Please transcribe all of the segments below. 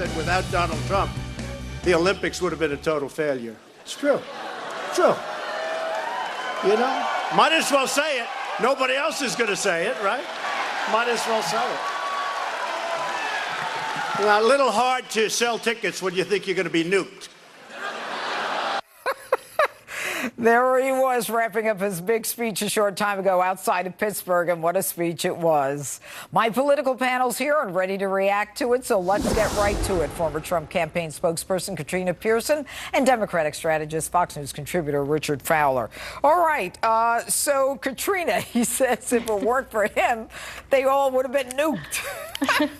said without Donald Trump, the Olympics would have been a total failure. It's true. True. You know? Might as well say it. Nobody else is going to say it, right? Might as well say it. A little hard to sell tickets when you think you're going to be nuked. There he was, wrapping up his big speech a short time ago outside of Pittsburgh, and what a speech it was. My political panel's here and ready to react to it, so let's get right to it. Former Trump campaign spokesperson Jeanine Pirro and Democratic strategist Fox News contributor Richard Fowler. All right, so Katrina, he says if it weren't for him, they all would have been nuked.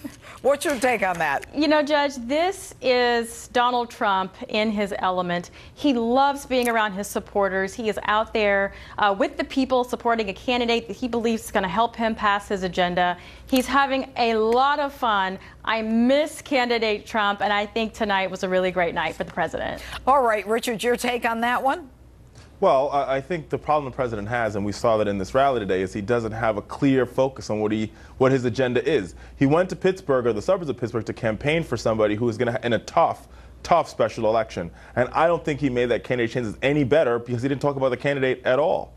What's your take on that? You know, Judge, this is Donald Trump in his element. He loves being around his supporters. He is out there with the people supporting a candidate that he believes is going to help him pass his agenda. He's having a lot of fun. I miss candidate Trump, and I think tonight was a really great night for the president. All right, Richard, your take on that one? Well, I think the problem the president has, and we saw that in this rally today, is he doesn't have a clear focus on what his agenda is. He went to Pittsburgh, or the suburbs of Pittsburgh, to campaign for somebody who is going to, in a tough special election. And I don't think he made that candidate chances any better because he didn't talk about the candidate at all.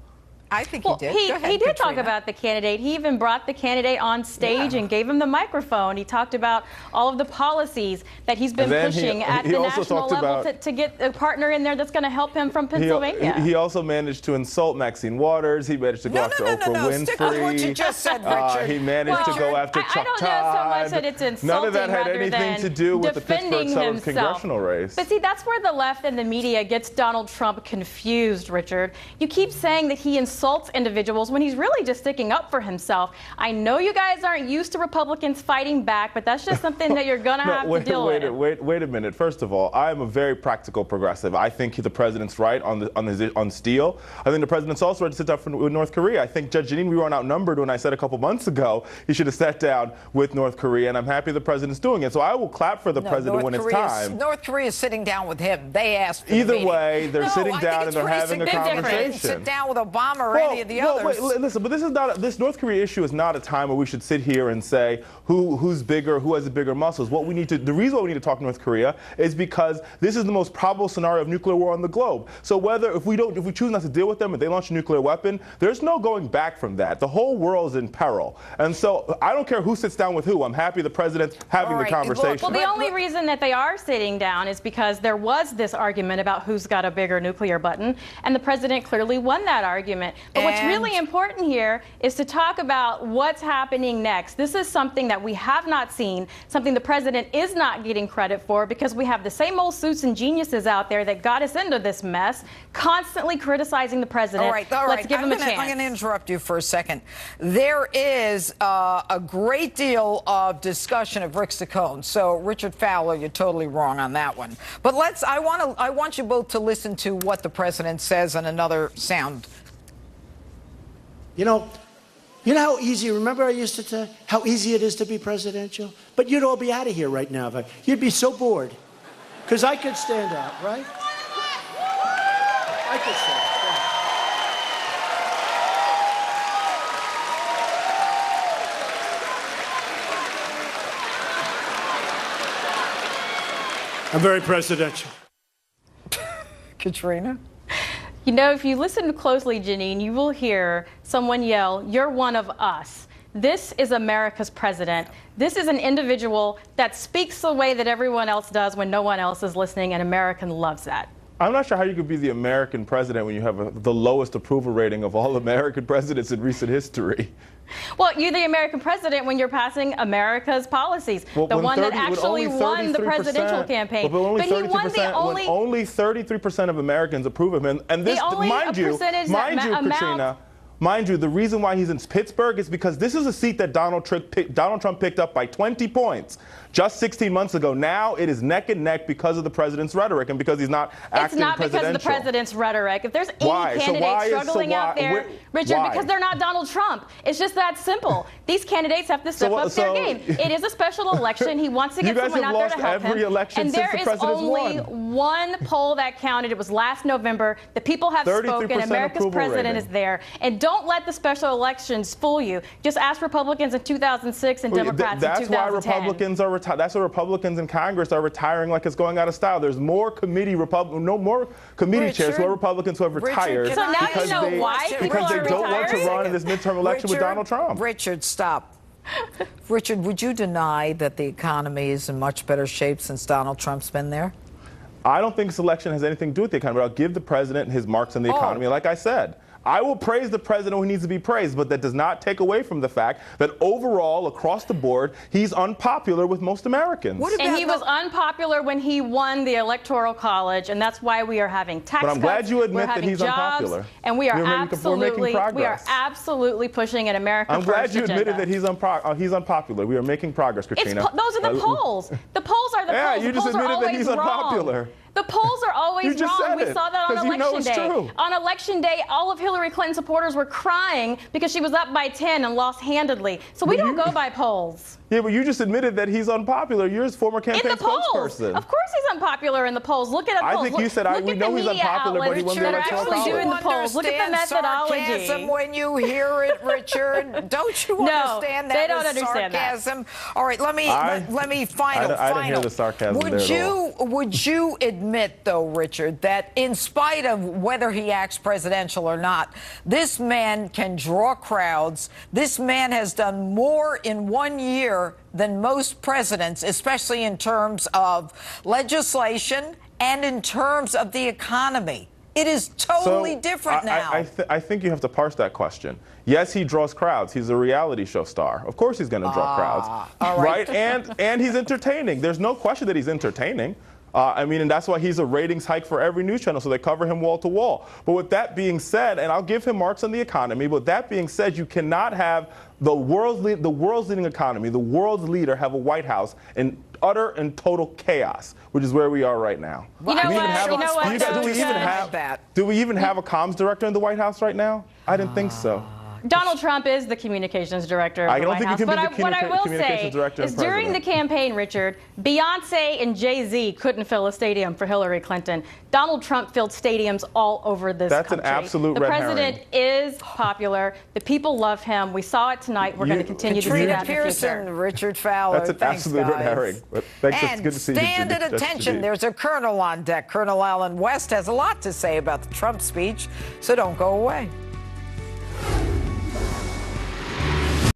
I think well, he did. He did talk about the candidate. He even brought the candidate on stage and gave him the microphone. He talked about all of the policies that he's been pushing at the national level to get a partner in there that's going to help him from Pennsylvania. He also managed to insult Maxine Waters. He managed to go after Oprah Winfrey. Stick with what you just said, Richard. He managed to go after Chuck Todd. I don't know so much that it's insulting. None of that had anything to do with the Pittsburgh suburbs congressional race. But see, that's where the left and the media gets Donald Trump confused, Richard. You keep saying that he insults individuals when he's really just sticking up for himself. I know you guys aren't used to Republicans fighting back, but that's just something that you're going to have to deal with. Wait a minute. First of all, I am a very practical progressive. I think the president's right on steel. I think the president's also right to sit down with North Korea. I think, Judge Jeanine, we weren't outnumbered when I said a couple months ago he should have sat down with North Korea, and I'm happy the president's doing it. So I will clap for the president when it's time. North Korea is sitting down with him. They asked for Either way, they're sitting down and they're having a conversation. Sit down with Obama or any of the others. Listen, but this North Korea issue is not a time where we should sit here and say who's bigger, who has the bigger muscles. The reason why we need to talk to North Korea is because this is the most probable scenario of nuclear war on the globe. So if we choose not to deal with them, if they launch a nuclear weapon, there's no going back from that. The whole world is in peril. And so I don't care who sits down with who. I'm happy the president's having the conversation. Well, the only reason that they are sitting down is because there was this argument about who's got a bigger nuclear button, and the president clearly won that argument. But what's really important here is to talk about what's happening next. This is something that we have not seen, something the president is not getting credit for, because we have the same old suits and geniuses out there that got us into this mess, constantly criticizing the president. All right. Let's give him a chance. I'm going to interrupt you for a second. There is a great deal of discussion of Rick Saccone. So, Richard Fowler, you're totally wrong on that one. But I want you both to listen to what the president says on another sound. You know how easy, remember I used to say how easy it is to be presidential? But you'd all be out of here right now. You'd be so bored. Because I could stand out, right? I could stand out. I'm very presidential. Katrina? You know, if you listen closely, Jeanine, you will hear someone yell, "You're one of us." This is America's president. This is an individual that speaks the way that everyone else does when no one else is listening, and American loves that. I'm not sure how you could be the American president when you have the lowest approval rating of all American presidents in recent history. Well, you're the American president when you're passing America's policies. Well, the one that actually won the presidential campaign. But he won the only... only 33% of Americans approve of him. And this, mind you, Katrina, mind you, the reason why he's in Pittsburgh is because this is a seat that Donald Trump picked up by 20 points just 16 months ago. Now it is neck and neck because of the president's rhetoric and because he's not acting presidential. It's not because of the president's rhetoric. If there's any candidate struggling out there, Richard, because they're not Donald Trump. It's just that simple. These candidates have to step up their game. It is a special election. He wants to get someone out there to help him. And there is only one poll that counted. It was last November. The people have spoken. America's president is there. And don't let the special elections fool you. Just ask Republicans in 2006 and Democrats in 2010. That's why Republicans are that's why Republicans in Congress are retiring like it's going out of style. There's more committee chairs who are Republicans who have retired. So now you know why people because they are don't want to retiring? run in this midterm election with Donald Trump. Richard, stop. Richard, would you deny that the economy is in much better shape since Donald Trump's been there? I don't think this election has anything to do with the economy, but I'll give the president his marks on the economy. Like I said, I will praise the president who needs to be praised, but that does not take away from the fact that overall, across the board, he's unpopular with most Americans. And he was unpopular when he won the Electoral College, and that's why we are having tax cuts. But I'm glad you admit that he's jobs, unpopular. And we are making absolutely pushing an America I'm glad First you agenda. admitted that he's unpopular. We are making progress, Katrina. Those are the polls. The polls are the polls. You just admitted that he's unpopular. The polls are always wrong. We saw that on election day. True. On election day, all of Hillary Clinton supporters were crying because she was up by 10 and lost handedly. So we don't go by polls. Yeah, but you just admitted that he's unpopular. You're his former campaign spokesperson. Of course he's unpopular in the polls. Look at the polls. I think you said we know he's unpopular, but he won the Electoral College. Doing the polls. Look at the methodology. Sarcasm when you hear it, Richard. Don't you understand that? They don't understand sarcasm? That. All right, let me final. I didn't hear the sarcasm Would you admit, though, Richard, that in spite of whether he acts presidential or not, this man can draw crowds. This man has done more in 1 year than most presidents, especially in terms of legislation and in terms of the economy. It is totally different now. I think you have to parse that question. Yes, he draws crowds. He's a reality show star. Of course he's going to draw crowds. Right? And he's entertaining. There's no question that he's entertaining. And that's why he's a ratings hike for every news channel, so they cover him wall to wall. But with that being said, and I'll give him marks on the economy, but with that being said, you cannot have the world's leading economy, the world's leader, have a White House in utter and total chaos, which is where we are right now. Do we even have a comms director in the White House right now? I didn't think so. Donald Trump is the communications director of the White House. But what I will say is during the campaign, Richard, Beyonce and Jay-Z couldn't fill a stadium for Hillary Clinton. Donald Trump filled stadiums all over this country. That's an absolute red herring. The president is popular. The people love him. We saw it tonight. We're going to continue to see that in the future. Richard Fowler. That's an absolute red herring. Thanks. It's good to see you. Stand at attention. There's a colonel on deck. Colonel Alan West has a lot to say about the Trump speech, so don't go away.